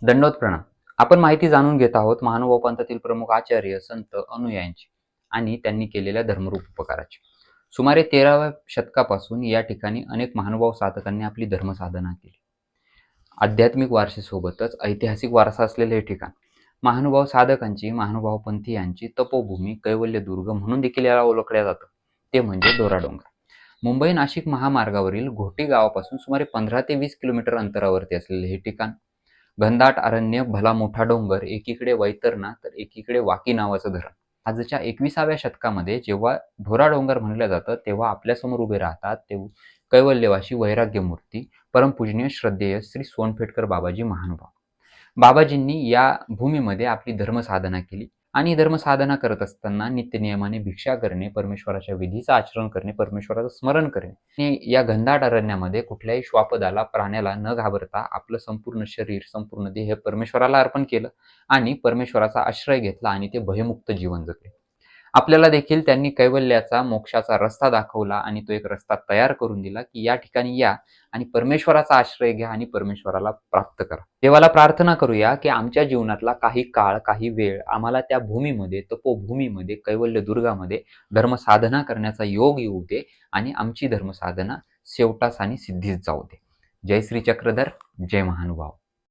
दंडवत प्रणाम. आपण माहिती जाणून घेत आहोत महानुभाव पंथातील प्रमुख आचार्य, संत, अनुयायांची आणि त्यांनी केलेल्या धर्मरूप उपकाराची. सुमारे 13व्या शतकापासून या ठिकाणी अनेक महानुभाव साधकांनी आपली धर्मसाधना केली. आध्यात्मिक वारसेसोबतच ऐतिहासिक वारसा असलेले हे ठिकाण महानुभाव साधकांची, महानुभाव पंथीयांची तपोभूमी, कैवल्यदुर्ग म्हणून देखील याला ओळखल्या जातं. ते म्हणजे डोंगर. मुंबई नाशिक महामार्गावरील घोटी गावापासून सुमारे 15 ते 20 किलोमीटर अंतरावरती असलेले हे ठिकाण घनदाट अरण्य, भला मोठा डोंगर, एकीकडे वैतरणा तर एकीकडे वाकी नावाचं धरण. आजच्या 21व्या शतकामध्ये जेव्हा डोंगर म्हणलं जातं तेव्हा आपल्यासमोर उभे राहतात ते कैवल्यवासी वैराग्यमूर्ती, परमपूजनीय श्रद्धेय श्री सोनपेठकर बाबाजी महानुभाव. बाबाजींनी या भूमीमध्ये आपली धर्मसाधना केली आणि धर्मसाधना करत असताना नित्यनियमाने भिक्षा करणे, परमेश्वराच्या विधीचं आचरण करणे, परमेश्वराचं स्मरण करणे आणि या घनदाट अरण्यामध्ये कुठल्याही श्वापदाला, प्राण्याला न घाबरता आपलं संपूर्ण शरीर, संपूर्ण देह परमेश्वराला अर्पण केलं आणि परमेश्वराचा आश्रय घेतला आणि ते भयमुक्त जीवन जगले. आपल्याला देखील त्यांनी कैवल्याचा, मोक्षाचा रस्ता दाखवला आणि तो एक रस्ता तयार करून दिला की या ठिकाणी या आणि परमेश्वराचा आश्रय घ्या आणि परमेश्वराला प्राप्त करा. देवाला प्रार्थना करूया की आमच्या जीवनातला काही काळ, काही वेळ आम्हाला त्या भूमीमध्ये, तपोभूमीमध्ये, कैवल्यदुर्गामध्ये धर्मसाधना करण्याचा योग येऊ दे आणि आमची धर्मसाधना शेवटास आणि सिद्धीस जाऊ दे. जय श्री चक्रधर, जय महानुभाव.